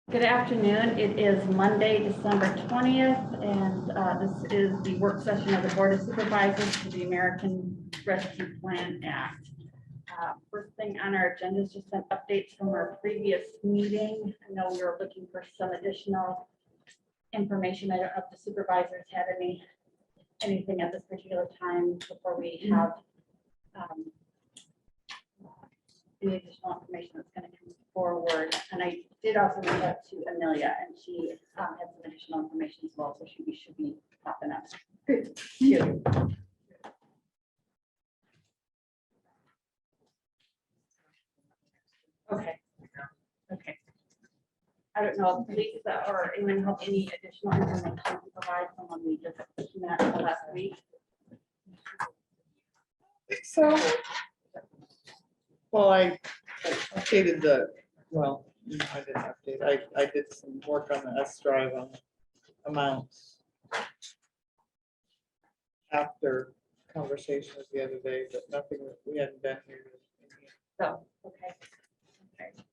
Good afternoon. It is Monday, December 20th, and this is the work session of the Board of Supervisors for the American Rescue Plan Act. First thing on our agenda is just some updates from our previous meeting. I know we were looking for some additional information. I don't know if the supervisors had anything at this particular time before we have any additional information that's going to come forward. And I did also reach out to Amelia, and she had some additional information as well, so she should be popping up too. Okay. Okay. I don't know if Lisa or anyone have any additional information to provide from when we just met last week. So, well, I updated well, no, I didn't update. I did some work on the S drive on amounts after conversations the other day, but nothing that we hadn't done here. So, okay. Okay.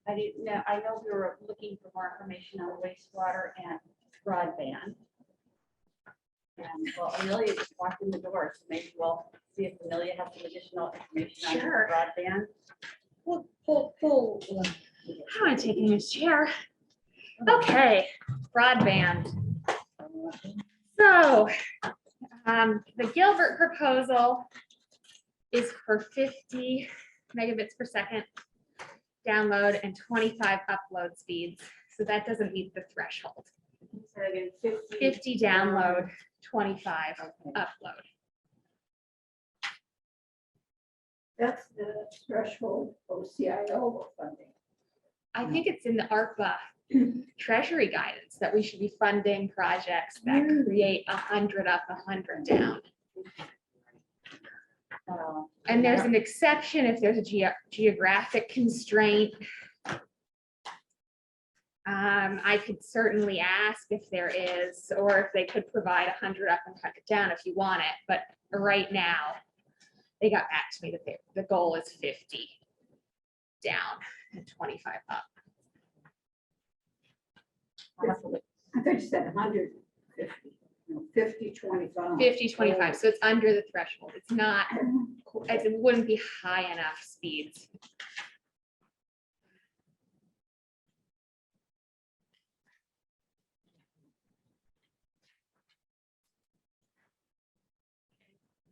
I didn't know, I know we were looking for more information on wastewater and broadband. And well, Amelia just walked in the door, so maybe we'll see if Amelia has some additional information on broadband. Pull. How am I taking this chair? Okay, broadband. So the Gilbert proposal is for 50 megabits per second download and 25 upload speeds. So that doesn't meet the threshold. So again, 50 download, 25 upload. That's the threshold OCIO funding. I think it's in the ARPA treasury guidance that we should be funding projects that create 100 up, 100 down. And there's an exception if there's a geographic constraint. I could certainly ask if there is, or if they could provide 100 up and 100 down if you want it. But right now, they got back to me that the goal is 50 down and 25 up. I thought you said 150, 50, 25. 50, 25. So it's under the threshold. It's not, it wouldn't be high enough speeds.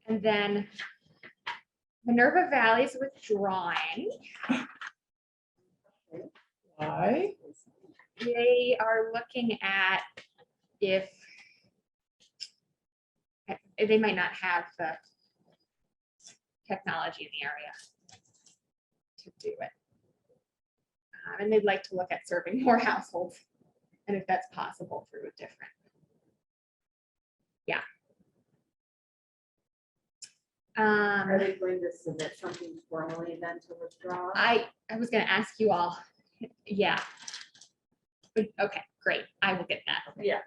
And then Minerva Valley is withdrawing. Why? They are looking at if they might not have the technology in the area to do it. And they'd like to look at serving more households and if that's possible through a different. Yeah. are they going to submit something formally then to withdraw? I was going to ask you all. Yeah. But, okay, great. I will get that. Yeah.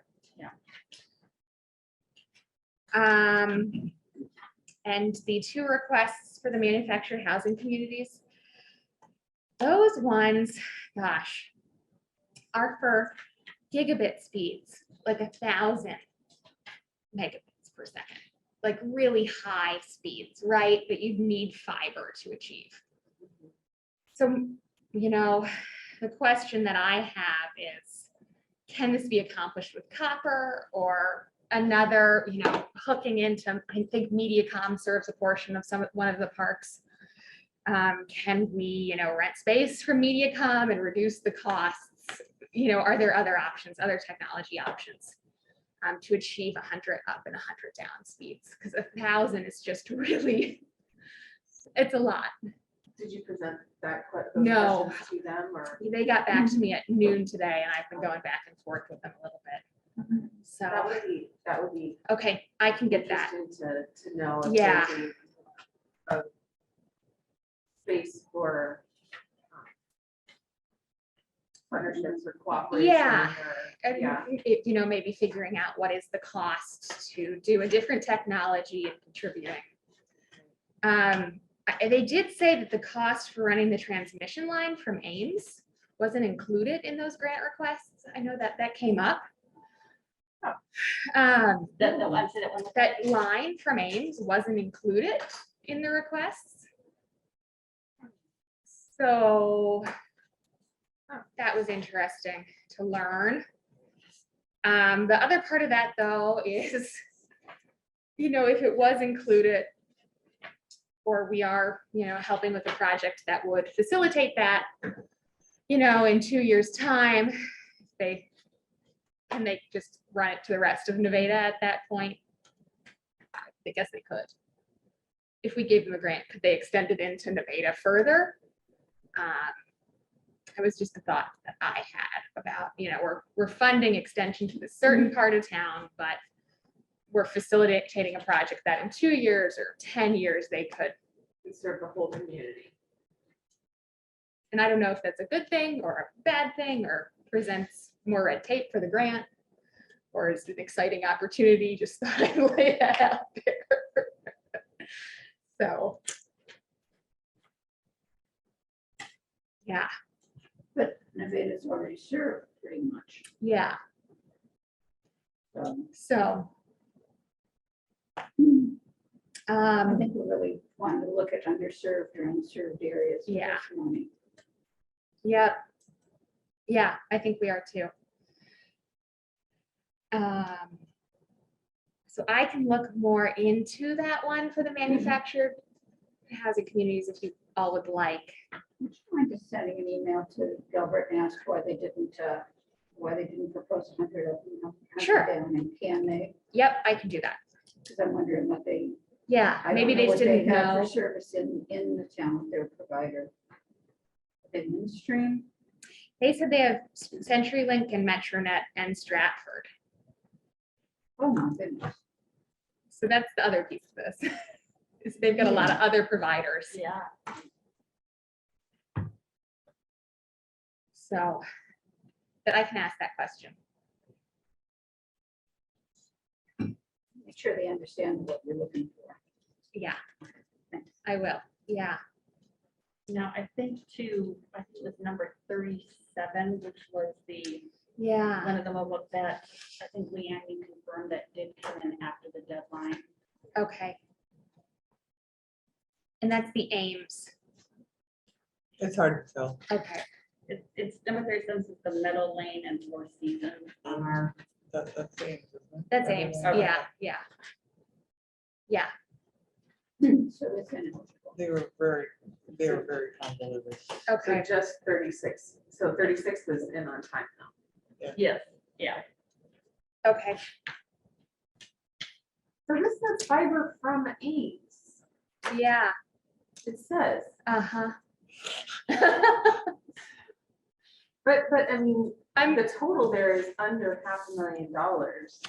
And the two requests for the manufactured housing communities, those ones, gosh, are for gigabit speeds, like 1,000 megabits per second, like really high speeds, right? That you'd need fiber to achieve. So, you know, the question that I have is, can this be accomplished with copper or another, you know, hooking into, I think MediaCom serves a portion of one of the parks. Can we, you know, rent space from MediaCom and reduce the costs? You know, are there other options, other technology options to achieve 100 up and 100 down speeds? Because 1,000 is just really, it's a lot. Did you present that No. questions to them, or They got back to me at noon today and I've been going back and forth with them a little bit. So, that would be okay, I can get that. interesting to know if Yeah. there's a space for partnerships or cooperation. Yeah. Or, And, yeah. you know, maybe figuring out what is the cost to do a different technology and contributing. They did say that the cost for running the transmission line from Ames wasn't included in those grant requests. I know that that came up. The one said it was. That line from Ames wasn't included in the requests. So that was interesting to learn. The other part of that though is, you know, if it was included, or we are, you know, helping with a project that would facilitate that, you know, in 2 years' time, can they just run it to the rest of Nevada at that point? I guess they could. If we gave them a grant, could they extend it into Nevada further? It was just a thought that I had about, you know, we're funding extension to this certain part of town, but we're facilitating a project that in 2 years or 10 years, they could serve the whole community. And I don't know if that's a good thing or a bad thing, or presents more red tape for the grant, or is it an exciting opportunity? Just thought I'd lay that out there. So. Yeah, But Nevada's already served pretty much. yeah. So So, I think we really want to look at underserved or unserved areas. with Yeah. this money. yeah. Yeah, I think we are too. So I can look more into that one for the manufactured housing communities if you all would like. Would you mind just sending an email to Gilbert and ask why they didn't propose 100 of them? Sure. Down, and can they? Yep, I can do that. Because I'm wondering what they. Yeah, I don't maybe know they what just didn't have know. For service in the town, their provider. Stream. They said they have CenturyLink and Metronet and Stratford. Oh my goodness. So that's the other piece of this. Is they've got a lot of other providers. Yeah. So, but I can ask that question. Make sure they understand what you're looking for. Yeah, I will. Yeah. Now, I think it was number 37, which was Yeah. one of them I looked at. I think Leanne, you confirmed that did come in after the deadline. Okay. And that's the Ames. It's hard to tell. Okay. It's number 37 is the Meadow Lane and Four Seasons on our. That's Ames, isn't it? That's Ames. Okay. Yeah. Yeah. Yeah. So it's ineligible. They were very convoluted. Okay. So just 36. So 36 was in on time now. Yes, yeah. Okay. So this says fiber from Ames. Yeah. It says, Uh-huh. but I mean, I'm, the total there is under $500,000.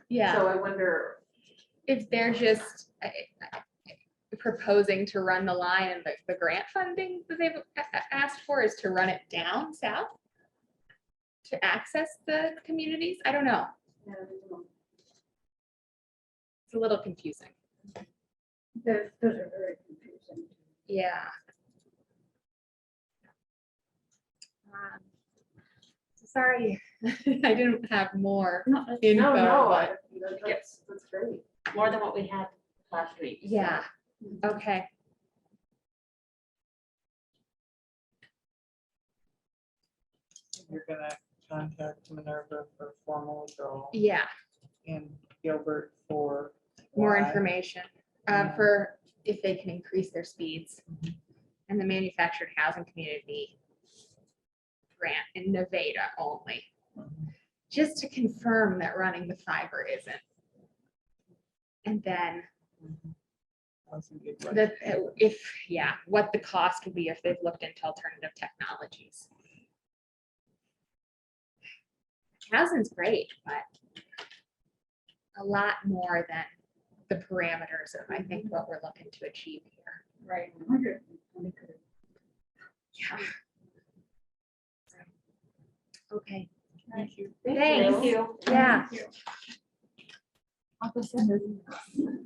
yeah. So I wonder, If they're just proposing to run the line, and the grant funding that they've asked for is to run it down south to access the communities. I don't know. It's a little confusing. Those are very confusing. Yeah. Sorry, I didn't have more No, that's info. no, but- that's great. more than what we had last week. so. Yeah, okay. You're gonna contact Minerva for formal withdrawal Yeah, and Gilbert for. more why. information Yeah. for if they can increase their speeds. And the manufactured housing community grant in Nevada only, just to confirm that running the fiber isn't. And then That's a good one. what the cost would be if they've looked into alternative technologies. Housing's great, but a lot more than the parameters of, I think, what we're looking to achieve here. Right. 100. Yeah. Okay, Thank you. thanks. you. Yeah. I'll go send those emails.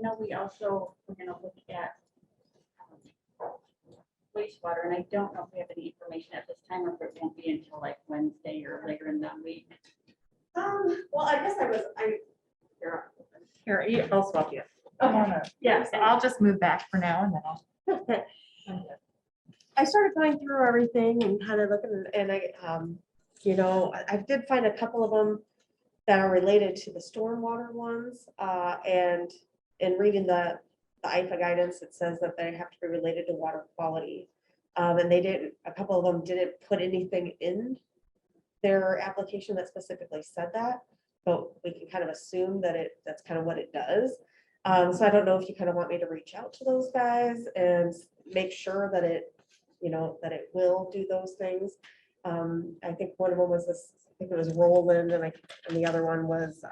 know we also, we're gonna look at wastewater, and I don't know if we have any information at this time, or if it won't be until like Wednesday or later in the week. Well, I guess Here, I'll swap you. Yeah, so I'll just move back for now and then I'll. I started going through everything and kind of looking and I did find a couple of them that are related to the stormwater ones. And in reading the IFA guidance, it says that they have to be related to water quality. And a couple of them didn't put anything in their application that specifically said that, but we can kind of assume that that's kind of what it does. So I don't know if you kind of want me to reach out to those guys and make sure that that it will do those things. I think one of them was I think it was Roland, and the other one was,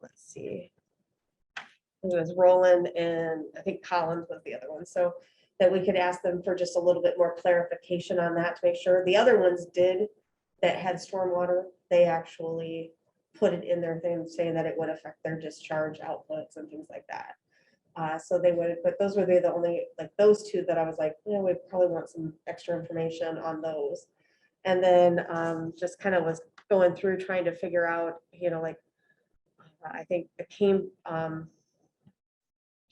let's see. It was Roland, and I think Collins was the other one. So that we could ask them for just a little bit more clarification on that to make sure. The other ones that had stormwater, they actually put it in their thing saying that it would affect their discharge outputs and things like that. So they would, but those would be the only, like those two that I was like, we probably want some extra information on those. And then just kind of was going through trying to figure out, I think the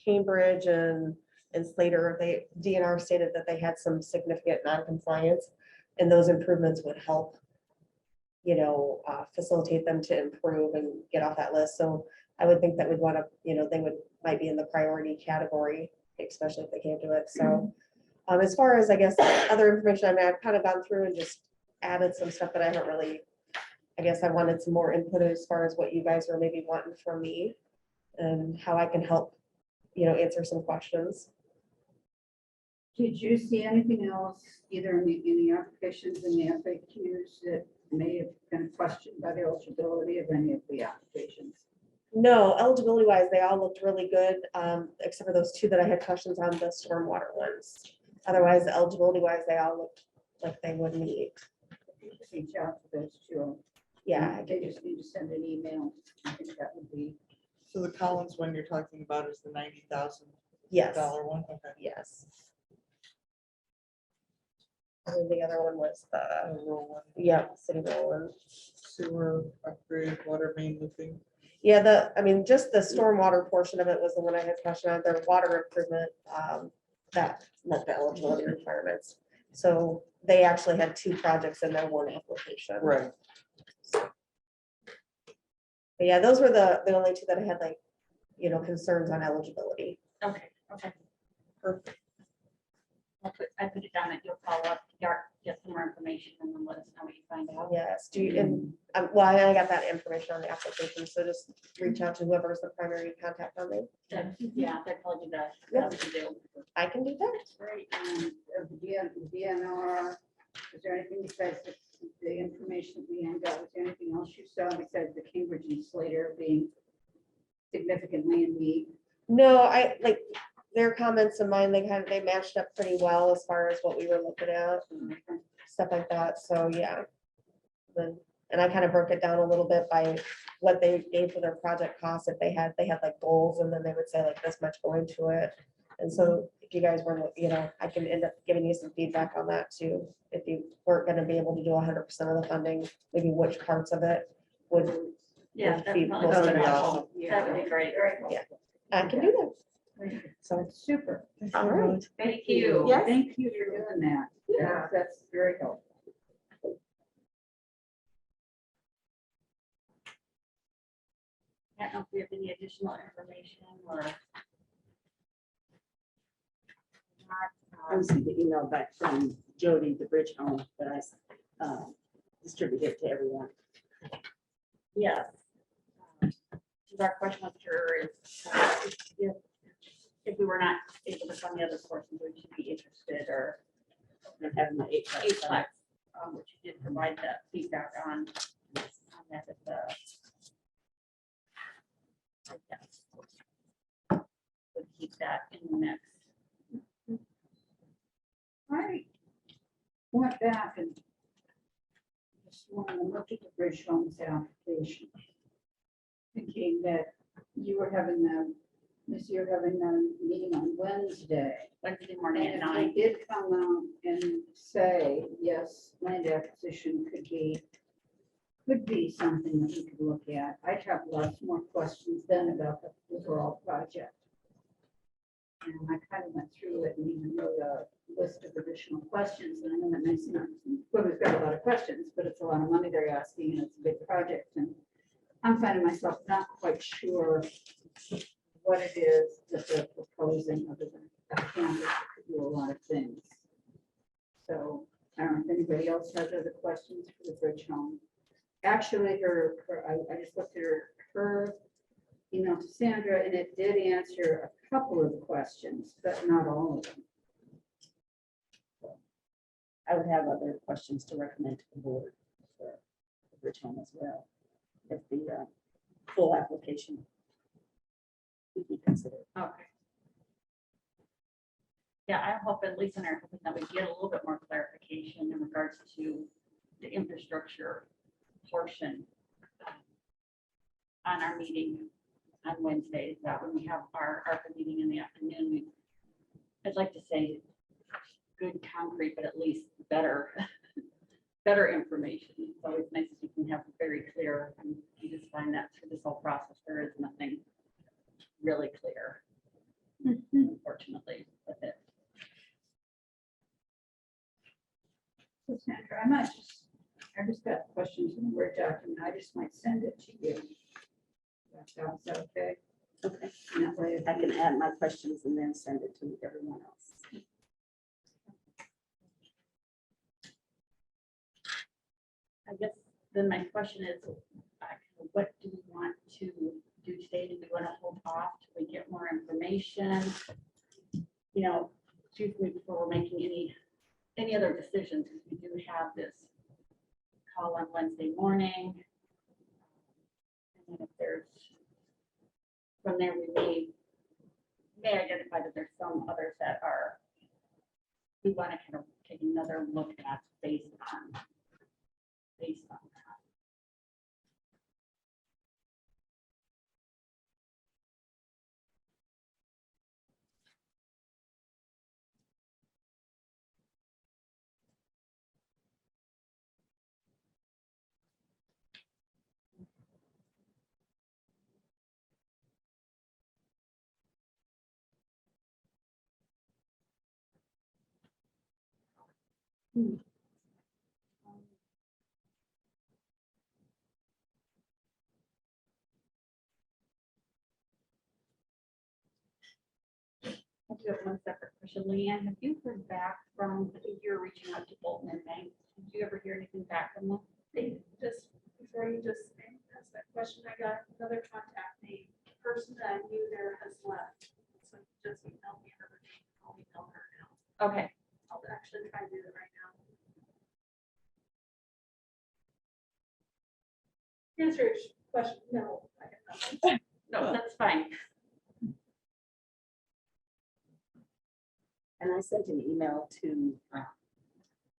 Cambridge and Slater, DNR stated that they had some significant non-compliance, and those improvements would help, facilitate them to improve and get off that list. So I would think that we'd want to, they might be in the priority category, especially if they can't do it. So as far as, I guess, other information, I've kind of gone through and just added some stuff that I haven't really, I guess I wanted some more input as far as what you guys are maybe wanting from me and how I can help, answer some questions. Did you see anything else, either in the applications and the FAQs, that may have been questioned by the eligibility of any of the applications? No, eligibility wise, they all looked really good, except for those two that I had questions on, the stormwater ones. Otherwise, eligibility wise, they all looked like they would meet. Reach out to those two. Yeah, They just need to send an email. I think that would be. So the Collins one you're talking about is the $90,000 yes, one? Okay. yes. And then the other one was the, Roland. city Roland. Sewer upgrade, water main looping. Yeah, just the stormwater portion of it was the one I had question on. Their water improvement, that met the eligibility requirements. So they actually had two projects in their one application. Right. But yeah, those were the only two that I had concerns on eligibility. Okay, perfect. I put it down that you'll follow up, get some more information, and then let us know what you find out. Yes, well, I got that information on the application, so just reach out to whoever's the primary contact on me. Yeah, that told you that. Yeah. That's what you do. I can do that. Great. Of the DNR, is there anything besides the information we handed out? Was there anything else you saw besides the Cambridge and Slater being significantly in need? No, I like their comments and mine, they matched up pretty well as far as what we were looking at, and stuff like that. So yeah. And I kind of broke it down a little bit by what they gave for their project costs. If they had like goals, and then they would say like this much going to it. And so if you guys weren't, I can end up giving you some feedback on that too. If you weren't going to be able to do 100% of the funding, maybe which parts of it would. Yeah, would that's be probably most That would be beneficial. awesome. That would be great. Yeah. I can do that. So super. All right. Thank you. Yes. Thank you for doing that. Yeah. That's very helpful. I don't know if we have any additional information or. I received the email back from Jody, the bridge home, that I distributed to everyone. Yes. Our question was sure is if we were not able to fund the other portions, would you be interested or And having my eight. eightplex, which you did provide that feedback on that at the. Would keep that in the mix. All right. Went back and just wanted to look at the bridge homes application. Thinking that you were having you're having a meeting on Wednesday. Wednesday morning at And 9. they did come out and say, yes, land acquisition could be something that we could look at. I have lots more questions then about the overall project. And I kind of went through it and even wrote a list of additional questions. And I know that makes sense. Well, we've got a lot of questions, but it's a lot of money they're asking and it's a big project. And I'm finding myself not quite sure what it is that they're proposing other than a campus that could do a lot of things. So I don't know if anybody else has other questions for the bridge home. Actually, I just looked at her email to Sandra, and it did answer a couple of the questions, but not all of them. I would have other questions to recommend to the board for the bridge home as well. If the full application would be considered. Okay. Yeah, I hope at least in our, hoping that we get a little bit more clarification in regards to the infrastructure portion on our meeting on Wednesdays, that when we have our ARPA meeting in the afternoon, I'd like to say good concrete, but at least better, better information. It's always nice if you can have very clear, and you just find that through this whole process, there is nothing really clear, unfortunately, with it. So Sandra, I just got questions in the Word document. I just might send it to you. That sounds okay. Okay. And that way, I can add my questions and then send it to everyone else. I guess then my question is, what do we want to do today? Do we want to hold off till we get more information? You know, excuse me, before we're making any other decisions, because we do have this call on Wednesday morning. And then if there's, from there, we may identify that there's some others that are, we want to kind of take another look at based on that. I do have one separate question. Leanne, have you heard back from, I think you're reaching out to Bolton and Bank. Did you ever hear anything back from them? They just, before you just asked that question, I got another contact name. The person that I knew there has left. So just email me her name. I'll email her now. Okay. I'll actually try to do it right now. Answer your question, no, I have nothing. No, that's fine. And I sent an email to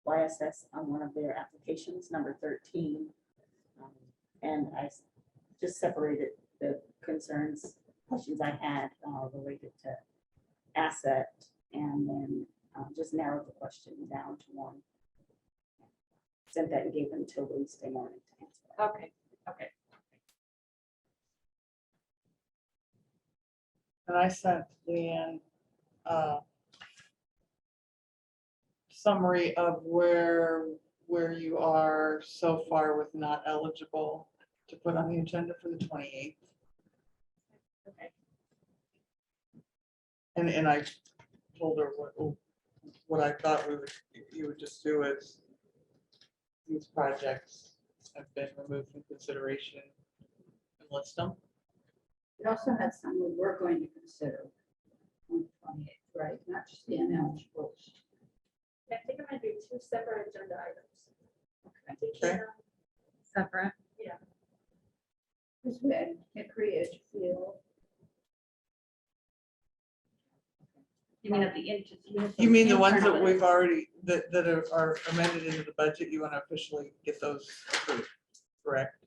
YSS on one of their applications, number 13. And I just separated the concerns, questions I had related to asset, and then just narrowed the question down to one. Sent that and gave them till Wednesday morning to answer. Okay. Okay. And I sent Leanne summary of where you are so far with not eligible to put on the agenda for the 28th. Okay. And I told her what I thought you would just do is these projects have been removed from consideration and list them. we also had some we were going to consider on the 28th, right? Not just the ineligibles. I think I'm gonna do two separate agenda items. Okay. Separate. Because we had Hickory, Edgefield. You mean at the end? You mean the ones that we've already, that are amended into the budget, you want to officially get those approved, correct?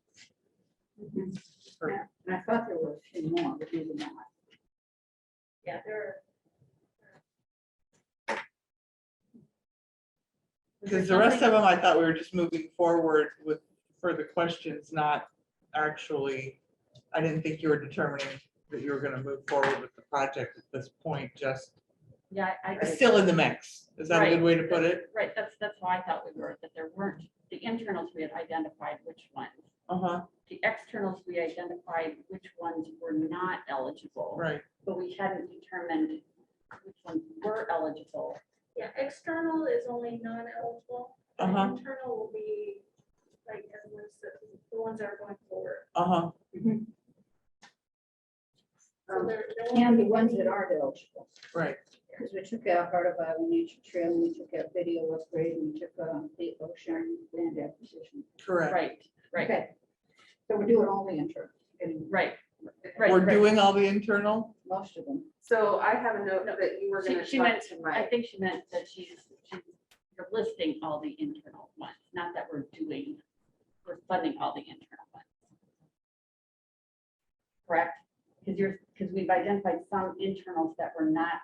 Or- And I thought there were a few more. do the math. Yeah, there. Because the rest of them, I thought we were just moving forward with further questions, not actually, I didn't think you were determining that you were gonna move forward with the project at this point, just Yeah, it's still in the mix. Is that a good Right. way to put it? Right, that's how I thought we were, that there weren't, the internals, we had identified which ones. Uh-huh, The externals, we identified which ones were not eligible, right. but we hadn't determined which ones were eligible. Yeah, external is only non-eligible. and Uh-huh. Internal will be like, as Liz said, the ones that are going forward. Uh-huh, So there won't And the be ones any- that aren't eligible, right. because we took out Heart of Iowa Nature Trail, we took out video upgrade, we took the ocean land acquisition. Correct. Right, Okay, so we're doing all the internal, and right. We're doing all the internal? most of them. So I have a note that you were gonna She talk meant, to I Mike. think she meant that you're listing all the internal ones, not that we're funding all the internal ones. Correct? Because we've identified some internals that were not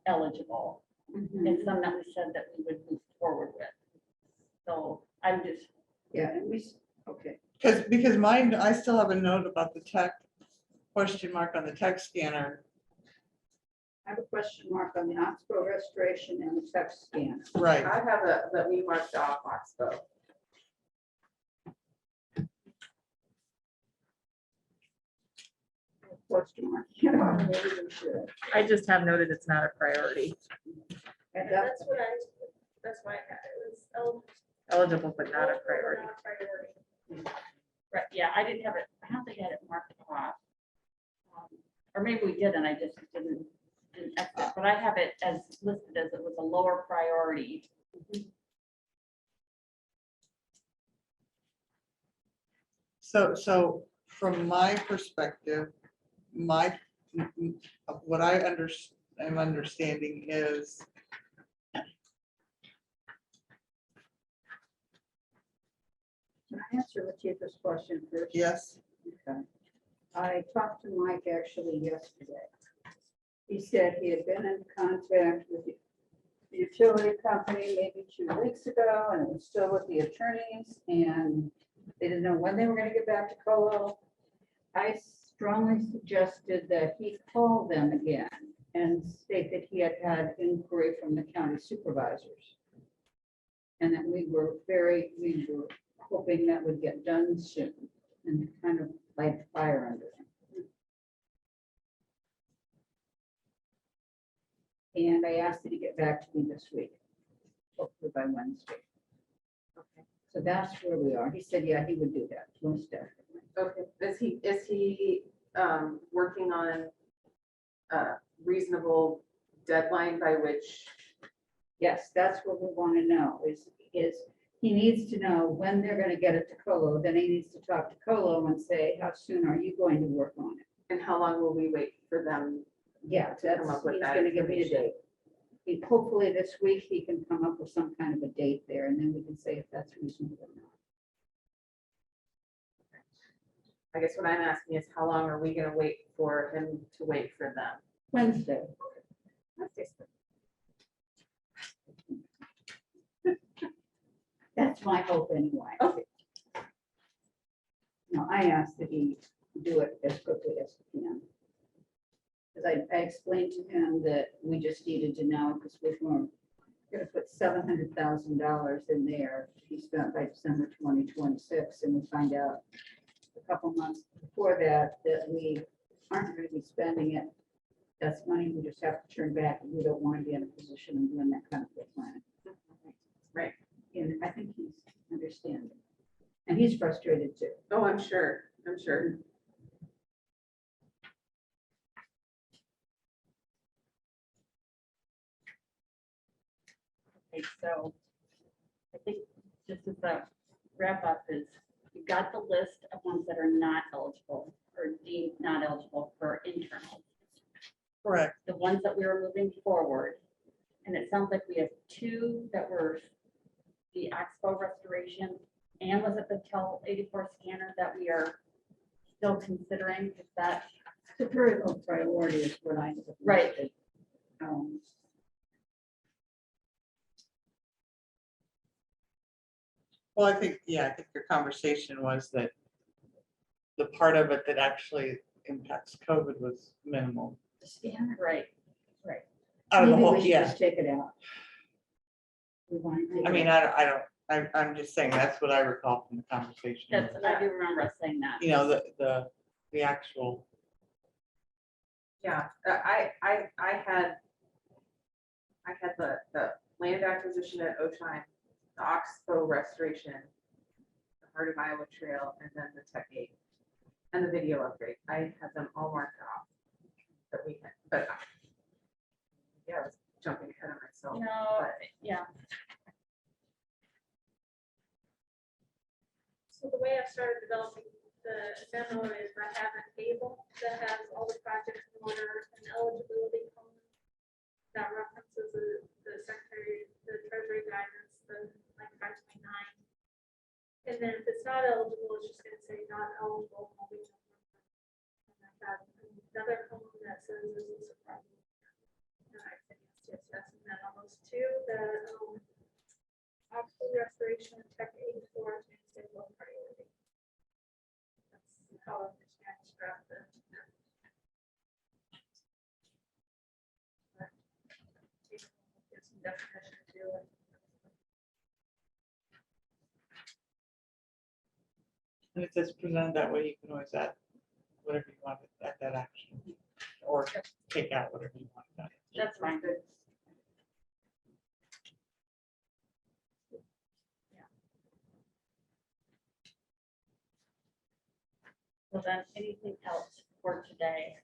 eligible and some that we said that we would move forward with. So I'm just, Yeah, and okay, Because mine, I still have a note about the tech, question mark on the tech scanner. I have a question mark on the Oxbow restoration and the text scan. Right. I have that we marked off Oxbow. Question mark, you know, maybe we should. I just have noted it's not a priority, And Yeah, that's that's why I had it was eligible. eligible but not a priority. Not a priority. right, yeah, I didn't have it, I don't think I had it marked off. Or maybe we did and I just didn't exit, but I have it as listed as it was a lower priority. So from my perspective, what I am understanding is Can I answer Latifah's question first? yes, Okay. I talked to Mike actually yesterday. He said he had been in contact with the utility company maybe 2 weeks ago, and it was still with the attorneys, and they didn't know when they were gonna get back to Colo. I strongly suggested that he call them again and state that he had had inquiry from the county supervisors. And that we were hoping that would get done soon, and kind of light the fire under him. And I asked him to get back to me this week, hopefully by Wednesday. Okay. So that's where we are. He said, yeah, he would do that, most definitely. Okay, is he working on a reasonable deadline by which? Yes, that's what we want to know, is he needs to know when they're gonna get it to Colo, then he needs to talk to Colo and say, how soon are you going to work on it? And how long will we wait for them? Yeah, that's, Come up with he's that gonna give me a information. date. Hopefully this week he can come up with some kind of a date there, and then we can say if that's reasonable or not. I guess what I'm asking is how long are we gonna wait for him to wait for them? Wednesday. That's my hope anyway. Okay. No, I asked that he do it as quickly as he can. Because I explained to him that we just needed to know, because we were gonna put $700,000 in there to be spent by December 2026, and we find out a couple months before that, that we aren't gonna be spending it. That's money we just have to turn back, and we don't want to be in a position of doing that kind of planning. Right. And I think he's understanding. And he's frustrated too. Oh, I'm sure, I'm sure. Okay, so I think just as a wrap up is, you've got the list of ones that are not eligible or deemed not eligible for internal. correct. The ones that we were moving forward. And it sounds like we have 2 that were the Expo restoration, and was it the Tel 84 scanner that we are still considering? Is that It's a very low priority is what I. Right. Um, Well, I think your conversation was that the part of it that actually impacts COVID was minimal. Right. Out of the Maybe whole, we should yeah. just take it out. We want to take I it mean, out. I'm just saying, that's what I recall from the conversation. That's, I do remember us saying that. You know, the actual, Yeah, I had the land acquisition at Oshine, the Oxbow restoration, the Heart of Iowa Trail, and then the Tech 8, and the video upgrade. I had them all marked off that we had, but yeah, I was jumping ahead of myself. No, but- yeah, So the way I started developing the memo is I have a table that has all the projects in order and eligibility column that references the secretary, the treasury guidance, the like 529. And then if it's not eligible, it's just gonna say not eligible. And I'll be done. And I have another column that says this is a problem. And I said yes, and then on those two, the Oxford restoration and Tech 8 for is a low priority. That's how I understand this draft. Give some definition to it. and if it's presented that way, you can always add whatever you want at that action. Or take out whatever you want. that's fine. So then anything else for today?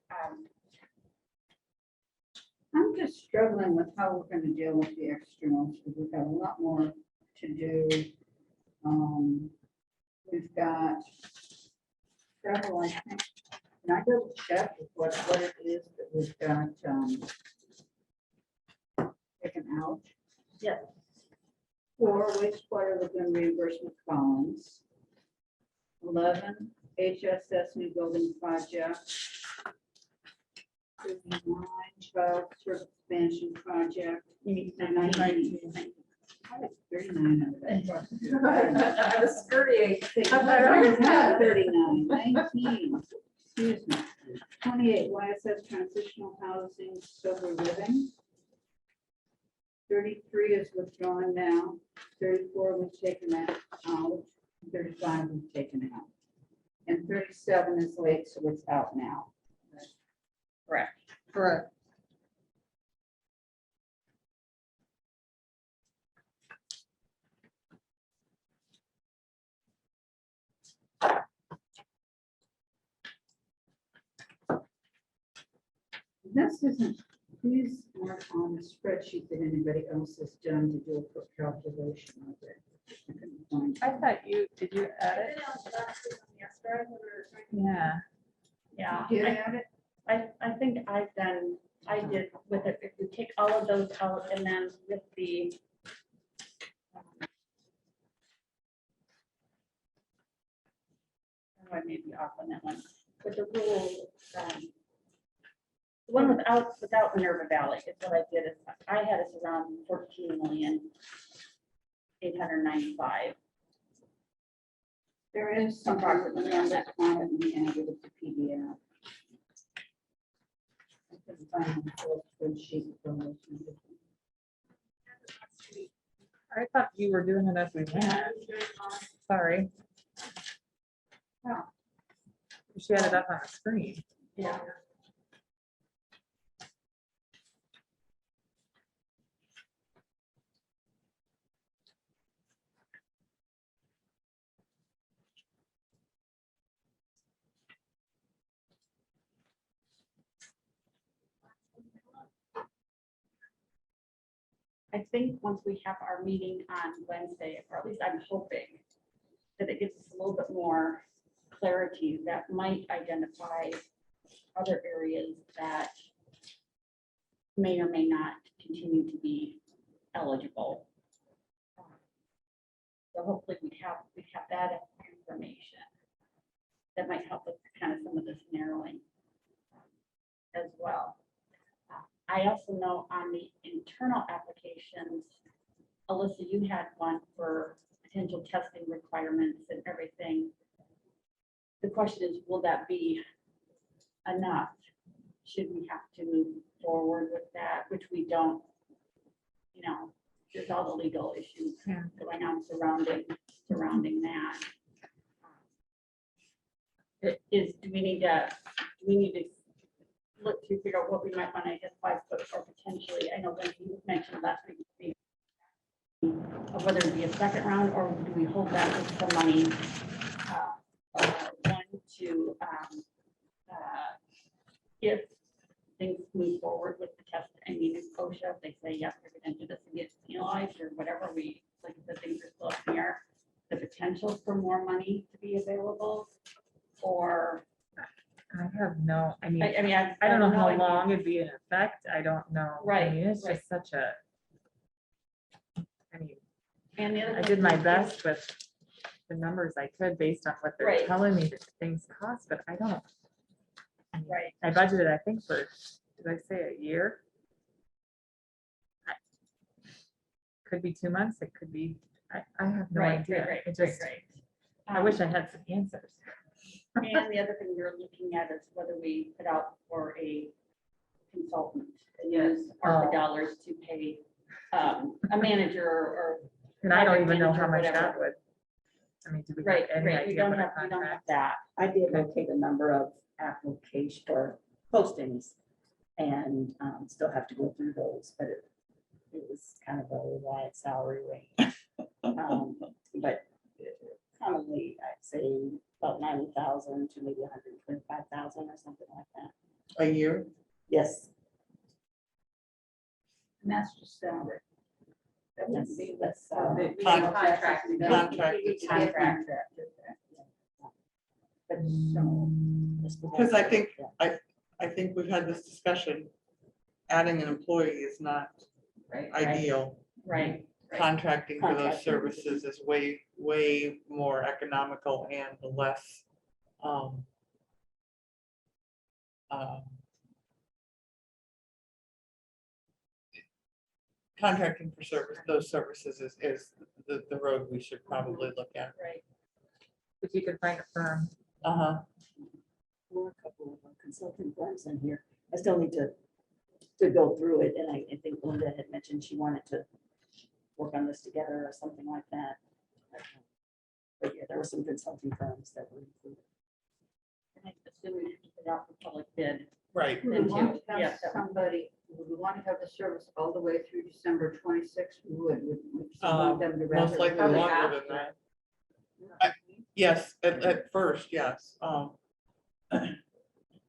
I'm just struggling with how we're gonna deal with the externals, because we've got a lot more to do. We've got several, I think, and I double check with what it is that we've got, taken out. Yes. 4 wastewater within reimbursement columns. 11 HSS new building project. 39 child service expansion project. You mean 19. 39 of it. I was scurrying. 39, 19, excuse me. 28 YSS transitional housing sober living. 33 is withdrawn now. 34 we've taken that out. 35 we've taken out. And 37 is late, so it's out now. Correct. Correct. This isn't, these aren't on the spreadsheet that anybody else has done to do a quick calculation of it. I couldn't find I thought did you add I it? did it on the last week on the yesterday when we were trying to. Yeah. Yeah, Did I add it? I think I did with it, if you take all of those out and then with the I may be off on that one, with the rule, the one without Minerva Valley is what I did, is I had us around 14,895. There is some approximate numbers on it and we added it to PDF. I couldn't find the full spreadsheet from this one. I thought you were doing it as we went. Sorry. Yeah. She had it up on the screen. Yeah. I think once we have our meeting on Wednesday, or at least I'm hoping, that it gives us a little bit more clarity that might identify other areas that may or may not continue to be eligible. So hopefully we have that information that might help with kind of some of this narrowing. as well. I also know on the internal applications, Alyssa, you had one for potential testing requirements and everything. The question is, will that be enough? Should we have to move forward with that, which we don't, you know, there's all the legal issues Yeah. going on surrounding that. Do we need to look to figure out what we might want to identify or potentially, I know when you mentioned last week, of whether it be a second round or do we hold back with some money? One to, if things move forward with the test, I mean, if OSHA, if they say, yes, we're going to do this and get penalized or whatever, we, like I said, things are still up in the air. The potential for more money to be available, or, I have no, I mean, I mean, I don't know how idea. long it'd be in effect. I don't know. I Right, mean, it's right. just such a. I mean, And the other I thing did my is- best with the numbers I could based on what they're Right. telling me that things cost, but I don't. I mean, Right. I budgeted, I think, for, did I say a year? Could be 2 months, it could be, I have no Right, idea. right, It right, just, right. I wish I had some answers. And the other thing we were looking at is whether we put out for a consultant and use ARPA Oh. dollars to pay a manager or. And I don't project even know how manager, much that whatever. would. I mean, do we have Right, any right. We idea don't what a have contract? that. I did locate a number of application or postings and still have to go through those, but it was kind of a wide salary range. But commonly, I'd say about 90,000 to maybe 125,000 or something like that. A year? Yes. And that's just salary. That wouldn't be That's, We Contract. contract. Contracted. Contract. but So, Because I think we've had this discussion, adding an employee is not Right. ideal. Right. Contracting for those Contracting. services is way more economical and less contracting for those services is the road we should probably look at. Right. If you could find a firm. Uh-huh. There were a couple of consulting firms in here. I still need to go through it, and I think Linda had mentioned she wanted to work on this together or something like that. But yeah, there were some consulting firms that were included. And I assume we should put it out for public bid. Right. we Then want too. to Yeah, have that- somebody, would we want to have the service all the way through December 26th? We would we just want them to Most rather- likely Probably longer after. than that. Yes, at first, yes.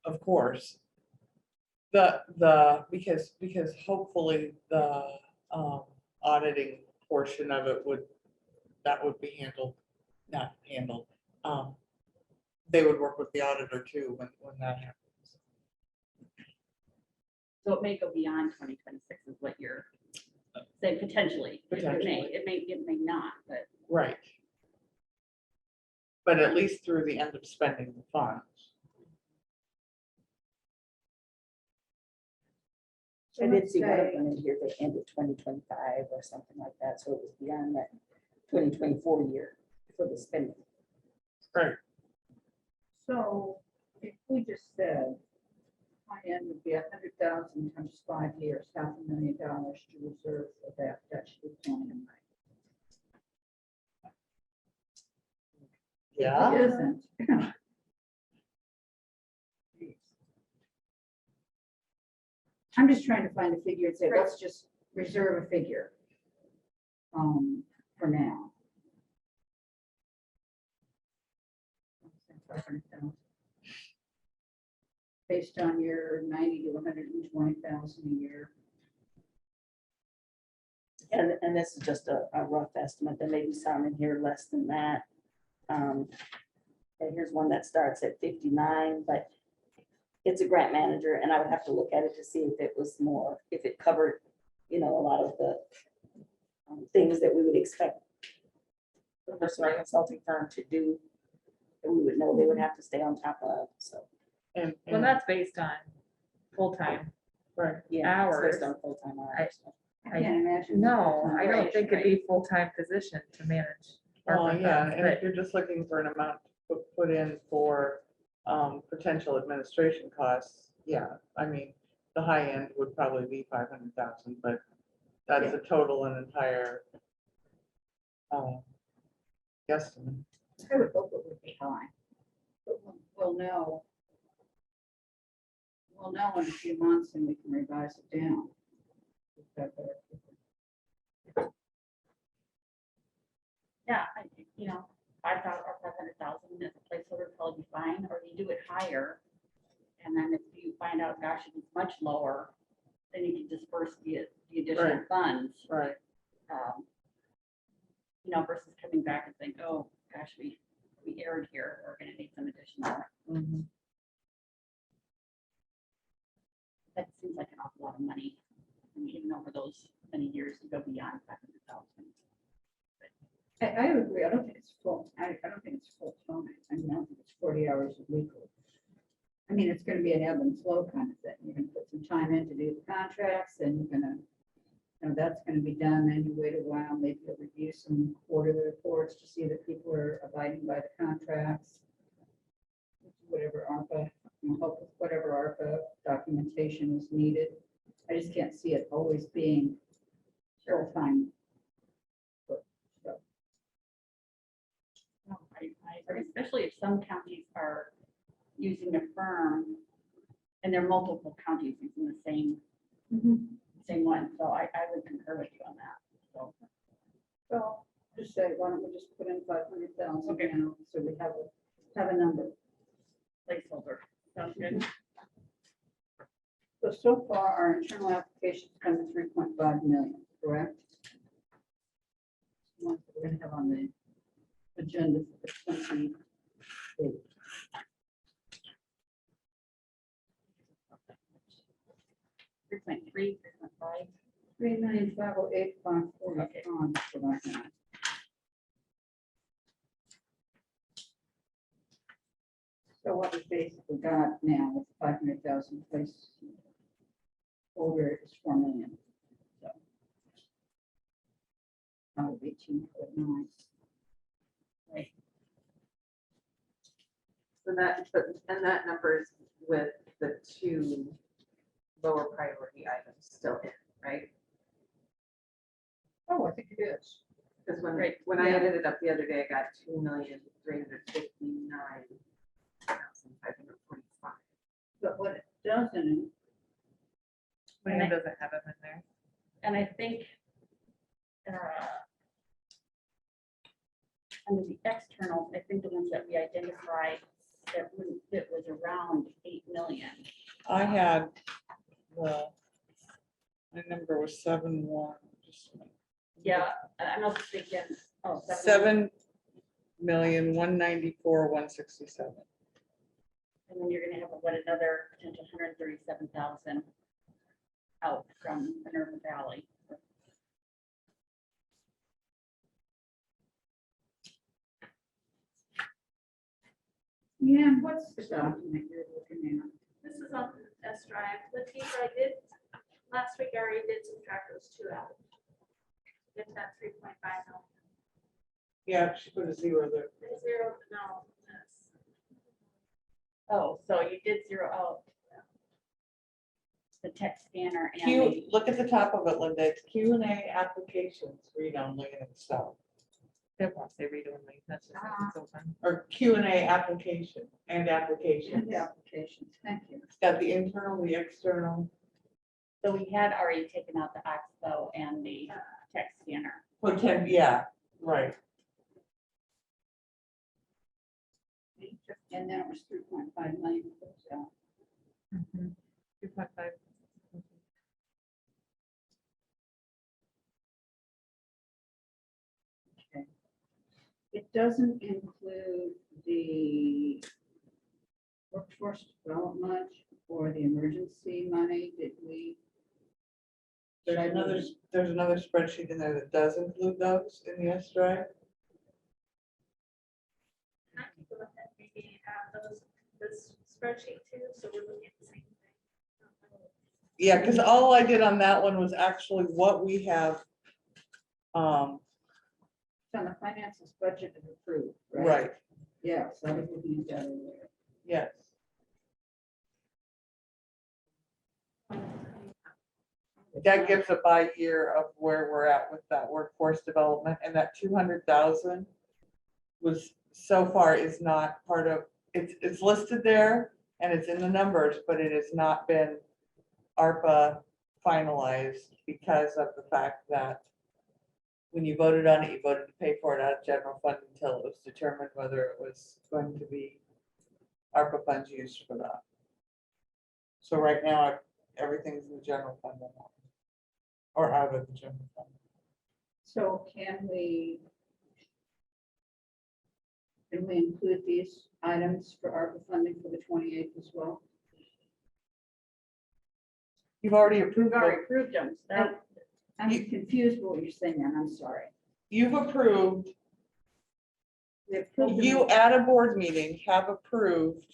Of course. Because hopefully the auditing portion of it would be handled, not handled. They would work with the auditor too when that happens. So it may go beyond 2026 is what you're saying, potentially. Potentially. It may not, but. Right. But at least through the end of spending the funds. I did see one of them in here, they ended 2025 or something like that, so it was beyond that 2024 year for the spending. Right. So if we just said, my end would be 100,000 times 5 years, $500,000 to reserve for that, that should be plenty of money. Yeah. It isn't. I'm just trying to find a figure and say, let's just reserve a figure. For now. Based on your 90 to 120,000 a year. And this is just a rough estimate, there may be some in here less than that. And here's one that starts at 59, but it's a grant manager, and I would have to look at it to see if it was more, if it covered, a lot of the things that we would expect the person or consulting firm to do, that we would know they would have to stay on top of, so. And Well, that's based on full-time. Right. Yeah, it's based Hours. on full-time hours. I can't imagine. No, I don't Right, think it'd right. be full-time position to manage. Well, ARPA yeah, funds, and if you're just looking for an amount to put in for potential administration costs, yeah, I mean, the high end would probably be 500,000, but that's a total and entire guesstimate. I would hope it would be high. But we'll know. We'll know in a few months and we can revise it down. Yeah, you know, 5,000 or 500,000 as a placeholder would probably be fine, or you do it higher. And then if you find out, gosh, it's much lower, then you can disperse the additional Right. funds. Right. You know, versus coming back and saying, oh, gosh, we erred here, we're gonna need some additional. Mhm. That seems like an awful lot of money. I mean, even over those many years to go beyond 500,000. I agree. I don't think it's full. I don't think it's full time. I mean, I don't think it's 40 hours a week. I mean, it's gonna be an ebb and flow kind of thing. You're gonna put some time in to do the contracts and you're gonna, you know, that's gonna be done. Then you wait a while, maybe you'll review some quarterly reports to see that people are abiding by the contracts. Whatever ARPA, you know, help with whatever ARPA documentation is needed. I just can't see it always being full-time. No, I agree, especially if some counties are using a firm and there are multiple counties using the same one. So I would concur with you on that. So, So just say, why don't we just put in 500,000 Okay. now, so we have a number. placeholder, sounds good. So far, our internal applications come to 3.5 million, correct? Ones that we're gonna have on the agenda for the 28th. 3.3, 3.5. 3,508,540 Okay. pounds for that now. So what we basically got now with 500,000 place order is 4 million. So out of 18.9. So that, and that number is with the two lower priority items still in, right? Oh, I think it is. Because Right, when I yeah. added it up the other day, I got 2,359,545. But what it doesn't, William doesn't have them in there. And I think under the externals, I think the ones that we identified that was around 8 million. I had my number was 7,1. just a minute. Yeah, I'm also thinking, oh, 7,194,167. And then you're gonna have another potential 137,000 out from Minerva Valley. yeah, what's the document you're looking at? This is on the S drive. Latifa, I did, last week I already did subtract those two out. Get that 3.5 million. Yeah, she put a zero there. Zero, no, this. Oh, so you did zero out the text scanner and Q, look at the top of it, Linda. It's Q&A applications, read only and itself. They'll probably say read only. That's just what it's open. Or Q&A application and applications. And applications, thank you. It's got the internal, the external. so we had already taken out the Expo and the text scanner. Yeah, right. And then it was 3.5 million. So 2.5. it doesn't include the workforce development or the emergency money. Did we? There's another spreadsheet in there that does include those in the S drive. I can go ahead and maybe have those, this spreadsheet too, so we're looking at the same thing. Yeah, because all I did on that one was actually what we have. So the finances budget is approved, right? Right, Yeah, so I was looking at that earlier. yes. That gives a by year of where we're at with that workforce development, and that 200,000 was, so far is not part of, it's listed there and it's in the numbers, but it has not been ARPA finalized because of the fact that when you voted on it, you voted to pay for it out of general fund until it was determined whether it was going to be ARPA funds used for that. So right now, everything's in the general fund now, or out of the general fund. So can we include these items for ARPA funding for the 28th as well? You've already approved We've already it. approved them. So that- I'm confused with what you're saying, and I'm sorry. You've approved, We approved them. you at a board meeting have approved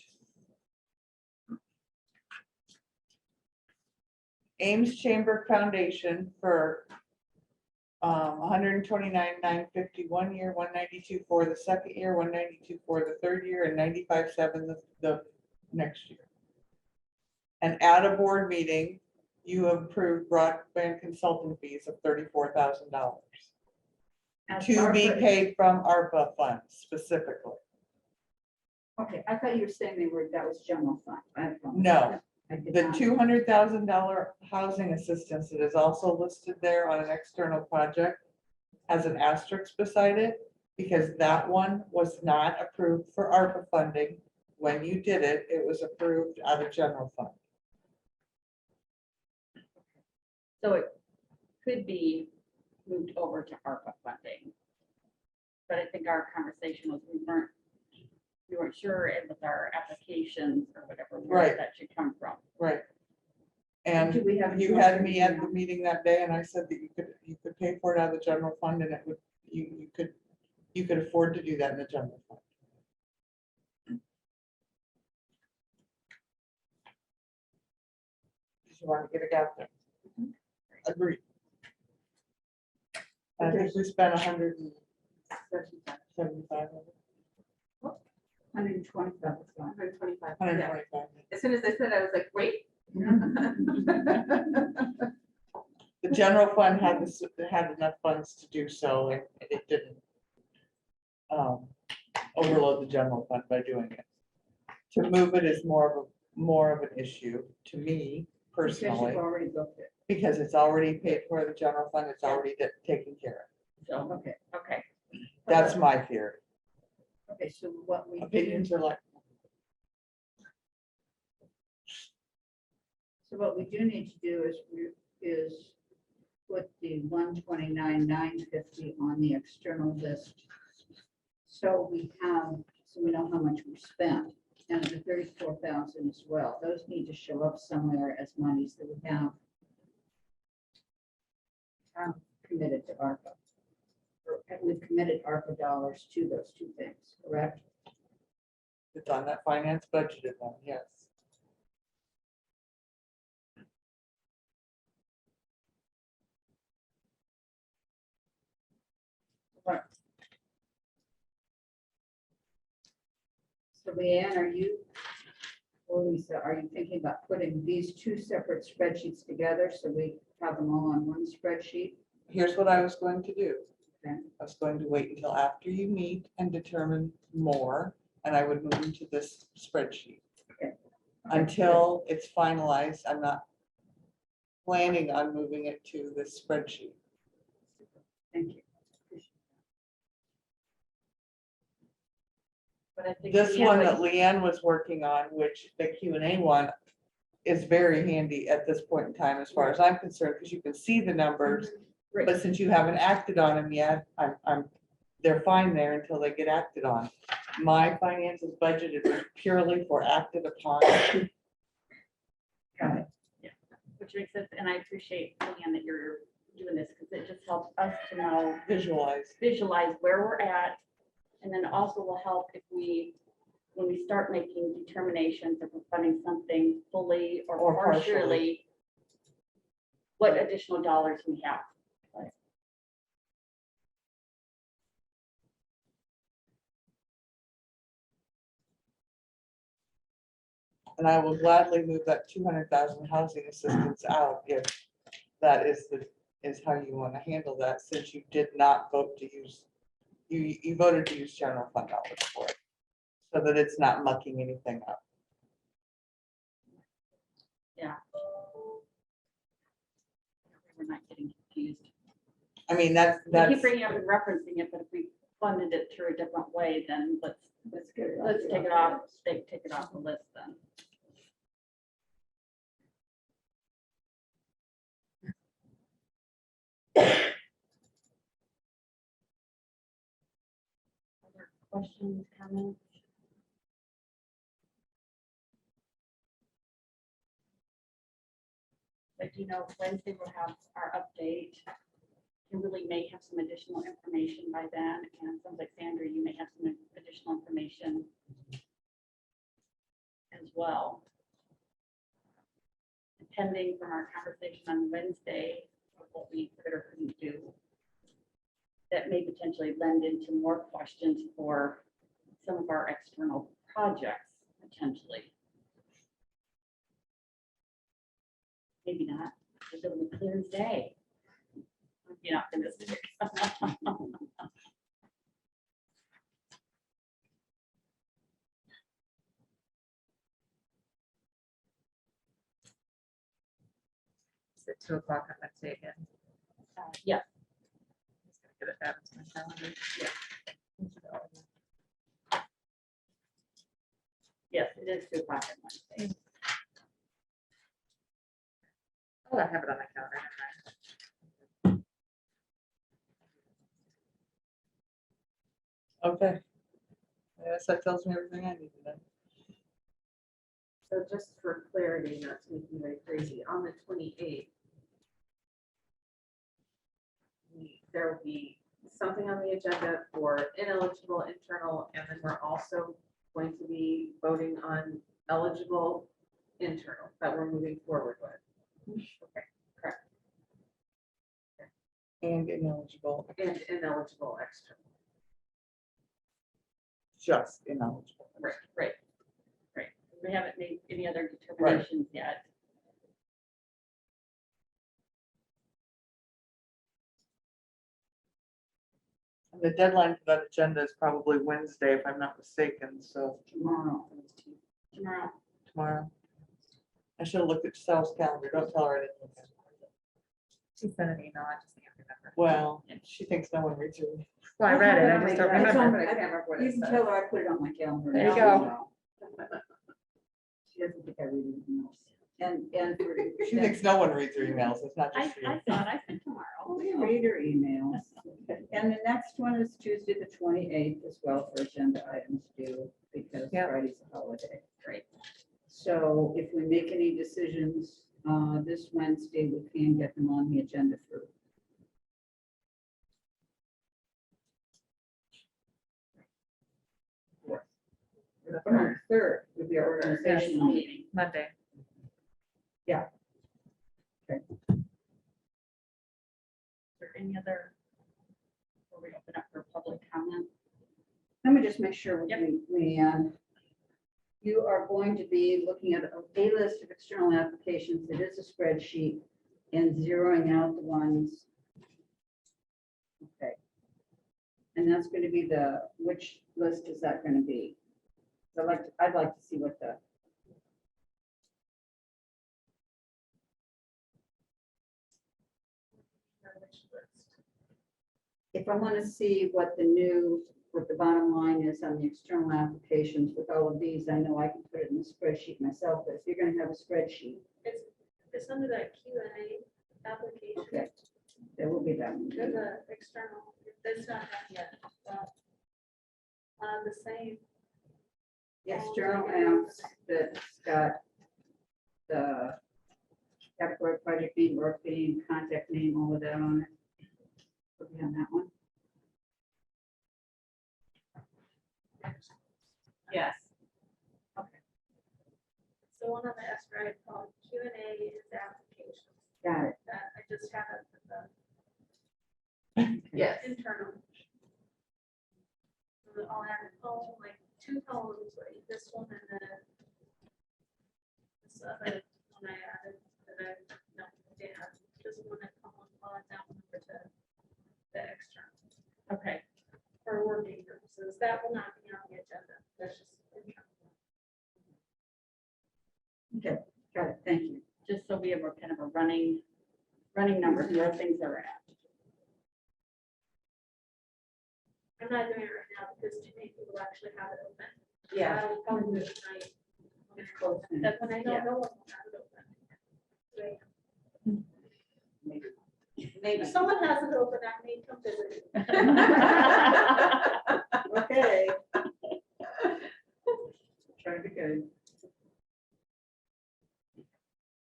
Ames Chamber Foundation for 129,950 1 year, 192 for the second year, 192 for the third year, and 95,700 the next year. And at a board meeting, you have approved broadband consulting fees of $34,000 As to be ARPA. paid from ARPA funds specifically. Okay, I thought you were saying that was general fund. I apologize. No. I did The not. $200,000 housing assistance that is also listed there on an external project has an asterisk beside it, because that one was not approved for ARPA funding. When you did it, it was approved out of general fund. So it could be moved over to ARPA funding. But I think our conversation was we weren't sure it with our applications or whatever, where Right. that should come from. Right. And Do we have any you more had me at the information? meeting that day, and I said that you could pay for it out of the general fund, and it would, you could afford to do that in the general fund. Just want to get it out there. Agreed. I think we spent 175 of it. 125 is fine. 125. 125. As soon as I said, I was like, wait. The general fund had this, had enough funds to do so, and it didn't overload the general fund by doing it. To move it is more of an issue to me Because personally, you've already booked it. because it's already paid for the general fund, it's already taken care of. So, Okay, okay. That's my theory. okay, so what we do, Opinions are like, so what we do need to do is put the 129,950 on the external list. So we know how much we spent, and the 34,000 as well. Those need to show up somewhere as monies that we have committed to ARPA. We've committed ARPA dollars to those two things, correct? it's on that finance budgeted one, yes. So Leanne, or Lisa, are you thinking about putting these two separate spreadsheets together so we have them all on one spreadsheet? Here's what I was going to do. Okay. I was going to wait until after you meet and determine more, and I would move into this spreadsheet. Okay. Until it's finalized, I'm not planning on moving it to this spreadsheet. Thank you. But I think This Leanne one would- that Leanne was working on, which the Q&A one, is very handy at this point in time, as far as I'm concerned, because you can see the numbers. Right. But since you haven't acted on them yet, they're fine there until they get acted on. My finances budgeted purely for acted upon. Got it. Which makes sense, and I appreciate, Leanne, that you're doing this, because it just helps us to know, visualize where we're at. And then also will help if when we start making determinations if we're funding something fully or Or partially. partially, what additional dollars we have. And I will gladly move that 200,000 housing assistance out if that is how you want to handle that, since you did not vote to use, you voted to use general fund dollars for it. So that it's not mucking anything up. We're not getting confused. I mean, that's, We that's, keep bringing up and referencing it, but if we funded it through a different way, then let's take it off, take it off the list then. Other questions, comments? But you know, Wednesday we'll have our update. Kimberly may have some additional information by then, and it sounds like Sandra, you may have some additional information as well. Depending from our conversation on Wednesday, of what we could or couldn't do, that may potentially lend into more questions for some of our external projects, potentially. Maybe not, it'll be clear as day. Be optimistic. Is it 2 o'clock on Wednesday again? Yeah, Just gonna get it added to my calendar. yes, it is 2 o'clock on Wednesday. Oh, I have it on my calendar. Never mind. okay. Yes, that tells me everything I need to know. So just for clarity, not to make you very crazy, on the 28th, there will be something on the agenda for ineligible internal, and then we're also going to be voting on eligible internal that we're moving forward with. Okay, correct. And ineligible, And ineligible external. just ineligible. Right, right, right. We haven't made any other determinations yet. And the deadline for that agenda is probably Wednesday, if I'm not mistaken, so Tomorrow. tomorrow. I should have looked at Sal's calendar, don't tell her I didn't look at it. She sent an email, I just can't remember. Well, she thinks no one reads her. Well, I read it, I just don't It's on remember. But I can't remember what You it can says. tell her I put it on my calendar. There you now. go. She doesn't think I read it emails. And She thinks no one reads her emails, it's not I just you. thought I said tomorrow. we read her emails. And the next one is Tuesday, the 28th as well for agenda items due because Yep. Friday's a holiday. Great. So if we make any decisions this Wednesday, we can get them on the agenda for. Third would be our organizational meeting. Monday. Is there any other, before we open up for public comment? Let me just make sure Yep. you are going to be looking at a list of external applications. It is a spreadsheet and zeroing out the ones. Okay. And that's going to be which list is that going to be? I'd like to see what the. If I want to see what the bottom line is on the external applications with all of these, I know I can put it in the spreadsheet myself, but if you're going to have a spreadsheet, It's under that Q and A application. okay, there will be that one. There's a external, it's not done yet, but the same. The external apps that's got the category, project name, work name, contact name, all of that on it. Put me on that one. Yes. So one on the S drive called Q and A is applications. Got it. That just have it for Yes. the internal. So I'll add, like 2 columns, like this one and then this other one I added that I, no, I didn't have, just one that column, I'll add that one over to the external. Okay, For working purposes, that will not be on the agenda, that's just internal. Okay, got it, thank you. just so we have a kind of a running numbers where things are at. I'm not doing it right now because too many people actually have it open. Yeah. I will probably do it tonight. It's close. That's when I know Yeah. no one will have it open. Maybe. If someone has it open, I may come visit. Okay. Try to be good.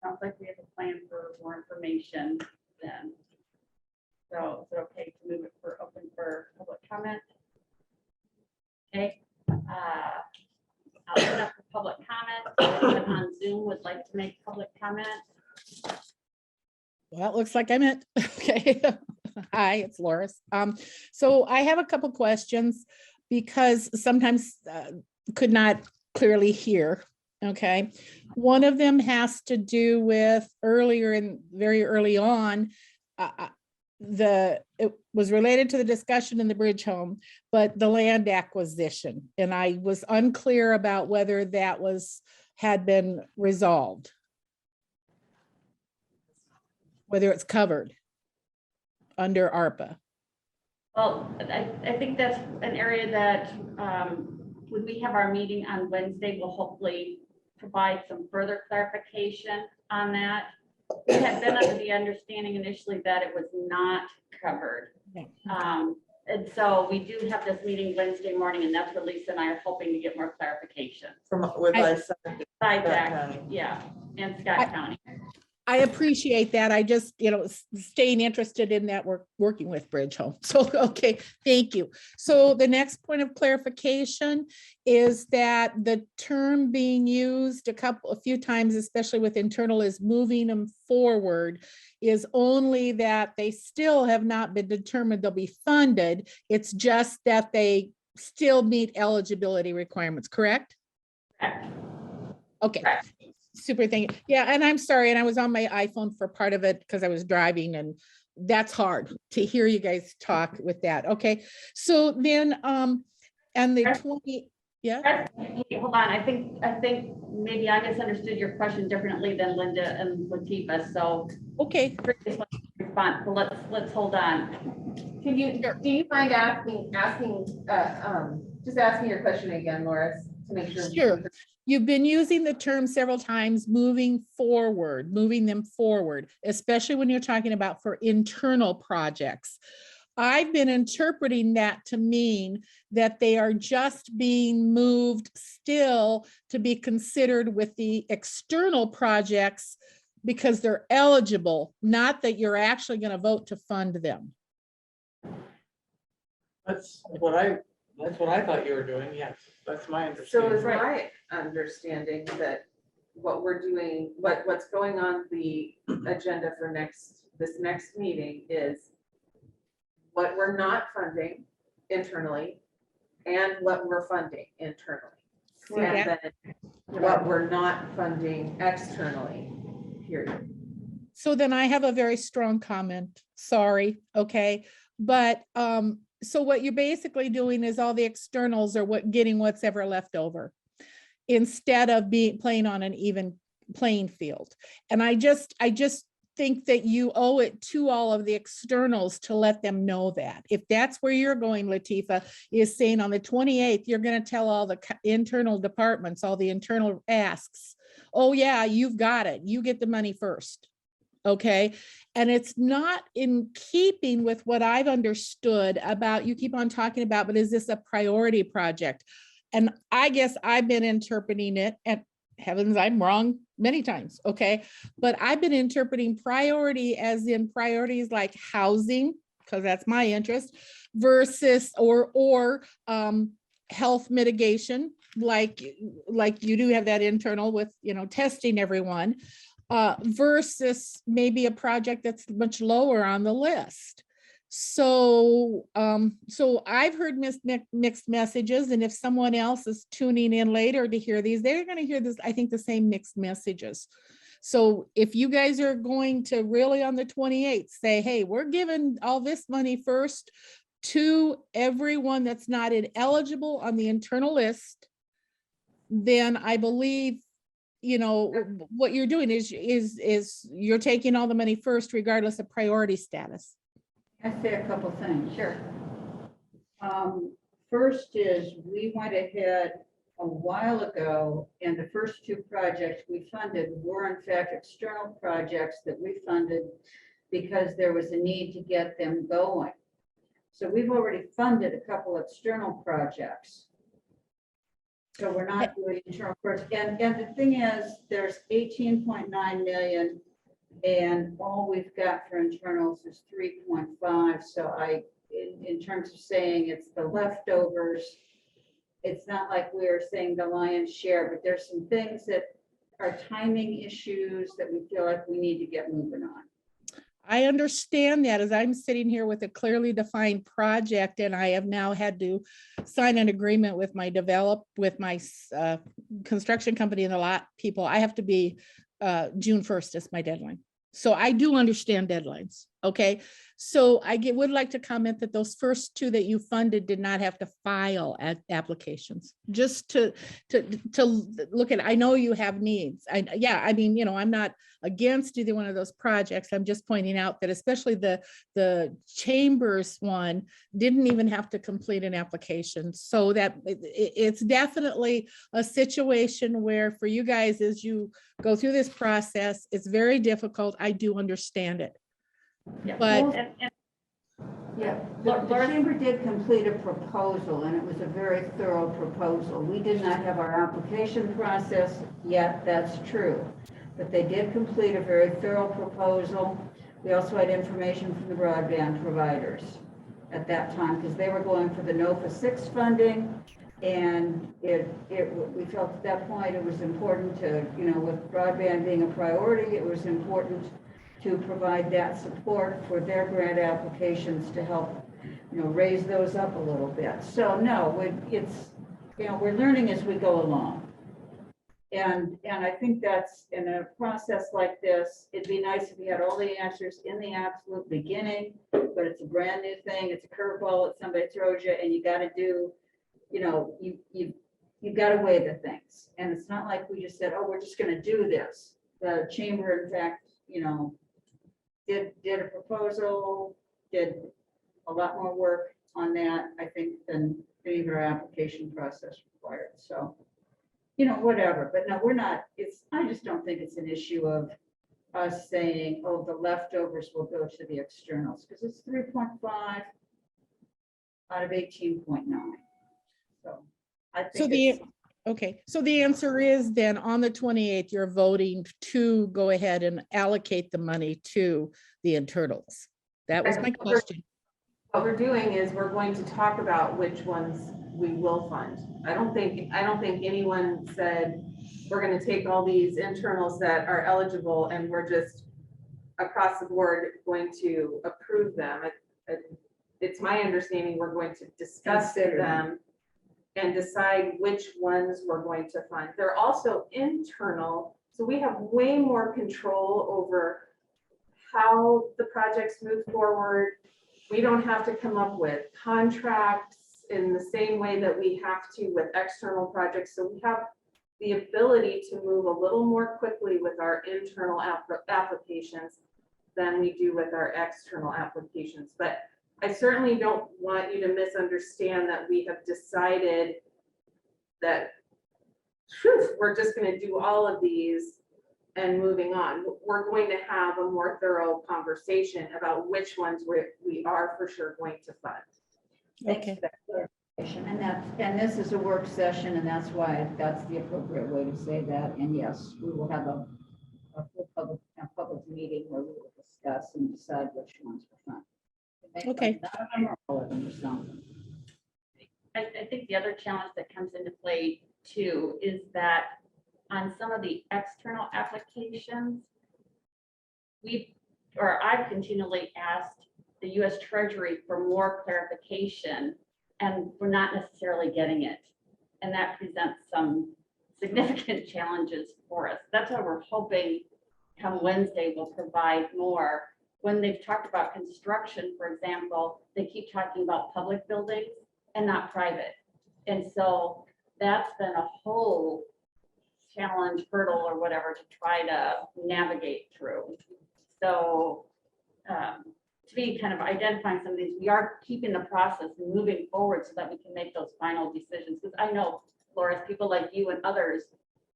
Sounds like we have a plan for more information then. So is it okay to move it for open for public comment? Okay. I'll open up for public comment. Anyone on Zoom would like to make public comment? Well, it looks like I'm it. Okay. Hi, it's Loris. So I have a couple questions because sometimes could not clearly hear. Okay. One of them has to do with very early on, it was related to the discussion in the bridge home, but the land acquisition. And I was unclear about whether that had been resolved. Whether it's covered under ARPA. Well, I think that's an area that when we have our meeting on Wednesday, we'll hopefully provide some further clarification on that. We had been under the understanding initially that it was not covered. Yeah. And so we do have this meeting Wednesday morning, and that's where Lisa and I are hoping to get more clarification. With I- ISAC and By Scott Jack, County. yeah, and Scott County. I appreciate that. I just, staying interested in that working with Bridge Home. So, okay, thank you. So the next point of clarification is that the term being used a few times, especially with internal, is moving them forward, is only that they still have not been determined they'll be funded. It's just that they still meet eligibility requirements, correct? Okay. Correct. Super, thank you. Yeah, and I'm sorry, and I was on my iPhone for part of it because I was driving, and that's hard to hear you guys talk with that. Okay, so then, and the 20, yeah, Hey, hold on, I think maybe I misunderstood your question differently than Linda and Latifa, so okay, response, so let's hold on. Can you, do you mind just asking your question again, Loris, to make sure? sure. You've been using the term several times, moving them forward, especially when you're talking about for internal projects. I've been interpreting that to mean that they are just being moved still to be considered with the external projects because they're eligible, not that you're actually going to vote to fund them. That's what I thought you were doing. Yes, that's my So understanding. is my understanding that what we're doing, what's going on the agenda for this next meeting is what we're not funding internally and what we're funding internally. And then what we're not funding externally, period. So then I have a very strong comment, sorry, okay? But so what you're basically doing is all the externals are getting what's ever left over instead of playing on an even playing field. And I just think that you owe it to all of the externals to let them know that. If that's where you're going, Latifa, is saying on the 28th, you're going to tell all the internal departments, all the internal asks, oh yeah, you've got it. You get the money first. Okay. And it's not in keeping with what I've understood about, you keep on talking about, but is this a priority project? And I guess I've been interpreting it, and heavens, I'm wrong many times. Okay. But I've been interpreting priority as in priorities like housing, because that's my interest, versus or health mitigation, like you do have that internal with, testing everyone. versus maybe a project that's much lower on the list. So, so I've heard mixed messages, and if someone else is tuning in later to hear these, they're going to hear this, I think, the same mixed messages. So if you guys are going to really on the 28th say, hey, we're giving all this money first to everyone that's not ineligible on the internal list, then I believe, you know, what you're doing is you're taking all the money first, regardless of priority status. I say a couple things. Sure. First is, we went ahead a while ago, and the first two projects we funded were in fact external projects that we funded because there was a need to get them going. So we've already funded a couple external projects. So we're not doing internal first. And the thing is, there's 18.9 million, and all we've got for internals is 3.5. So in terms of saying it's the leftovers, it's not like we're saying the lion's share, but there's some things that are timing issues that we feel like we need to get moving on. I understand that, as I'm sitting here with a clearly defined project, and I have now had to sign an agreement with my construction company and a lot of people. I have to be June 1st is my deadline. So I do understand deadlines. Okay. So I would like to comment that those first two that you funded did not have to file applications, just to look at. I know you have needs. I mean, you know, I'm not against either one of those projects. I'm just pointing out that especially the chambers one didn't even have to complete an application. So that it's definitely a situation where for you guys, as you go through this process, it's very difficult. I do understand it. Yeah. But Yeah, the chamber did complete a proposal, and it was a very thorough proposal. We did not have our application process yet, that's true. But they did complete a very thorough proposal. We also had information from the broadband providers at that time, because they were going for the NOFA 6 funding. And we felt at that point it was important to, you know, with broadband being a priority, it was important to provide that support for their grant applications to help, you know, raise those up a little bit. So no, it's, you know, we're learning as we go along. And I think that's, in a process like this, it'd be nice if we had all the answers in the absolute beginning, but it's a brand new thing. It's a curveball that somebody throws you, and you got to do, you know, you've got to weigh the things. And it's not like we just said, oh, we're just going to do this. The chamber, in fact, you know, did a proposal, did a lot more work on that, I think, than any of our application process required. So, you know, whatever. But no, we're not, I just don't think it's an issue of us saying, oh, the leftovers will go to the externals, because it's 3.5 out of 18.9. So I think okay, so the answer is then on the 28th, you're voting to go ahead and allocate the money to the internals. That was my question. What we're doing is we're going to talk about which ones we will fund. I don't think anyone said we're going to take all these internals that are eligible and we're just across the board going to approve them. It's my understanding we're going to discuss them and decide which ones we're going to fund. They're also internal, so we have way more control over how the projects move forward. We don't have to come up with contracts in the same way that we have to with external projects. So we have the ability to move a little more quickly with our internal applications than we do with our external applications. But I certainly don't want you to misunderstand that we have decided that we're just going to do all of these and moving on. We're going to have a more thorough conversation about which ones we are for sure going to fund. Okay. And this is a work session, and that's why that's the appropriate way to say that. And yes, we will have a full public meeting where we will discuss and decide which ones we're funding. Okay. I think the other challenge that comes into play too is that on some of the external applications, I've continually asked the US Treasury for more clarification, and we're not necessarily getting it. And that presents some significant challenges for us. That's why we're hoping come Wednesday will provide more. When they've talked about construction, for example, they keep talking about public buildings and not private. And so that's been a whole challenge, hurdle, or whatever to try to navigate through. So to be kind of identifying some of these, we are keeping the process and moving forward so that we can make those final decisions. Because I know, Laura, people like you and others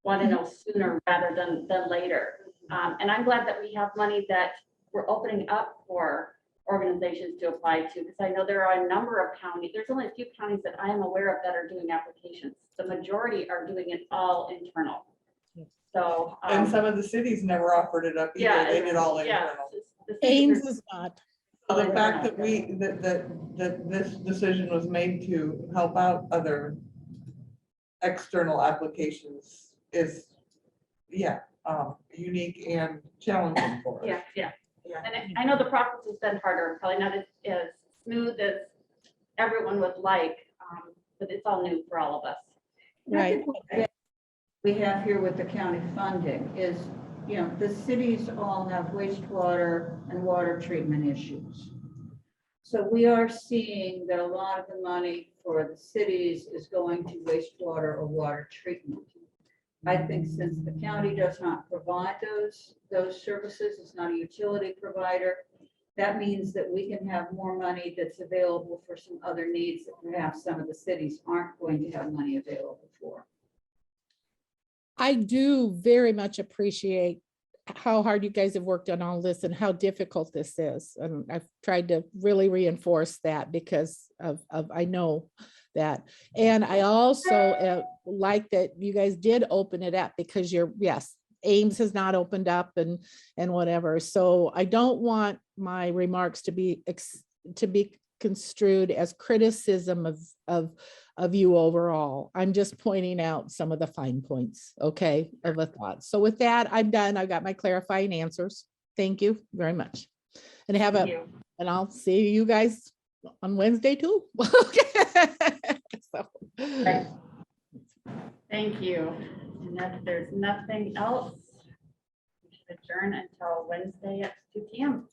want to know sooner rather than later. And I'm glad that we have money that we're opening up for organizations to apply to, because I know there are a number of counties. There's only a few counties that I am aware of that are doing applications. The majority are doing it all internal. So And some of the cities never offered it up either. yeah, They did all yeah, internal. the cities Ames are- is not. So the fact that that this decision was made to help out other external applications is, yeah, unique and challenging for us. Yeah. And I know the process has been harder, probably not as smooth as everyone would like, but it's all new for all of us. Right. We have here with the county funding is, you know, the cities all have wastewater and water treatment issues. So we are seeing that a lot of the money for the cities is going to wastewater or water treatment. I think since the county does not provide those services, it's not a utility provider, that means that we can have more money that's available for some other needs that perhaps some of the cities aren't going to have money available for. I do very much appreciate how hard you guys have worked on all this and how difficult this is. And I've tried to really reinforce that because of I know that. And I also like that you guys did open it up because yes, Ames has not opened up and whatever. So I don't want my remarks to be construed as criticism of you overall. I'm just pointing out some of the fine points, okay, of a thought. So with that, I'm done. I've got my clarifying answers. Thank you very much. And Thank you. and I'll see you guys on Wednesday too. Okay. So. Right. Thank you. And if there's nothing else, we should adjourn until Wednesday at 2 p.m.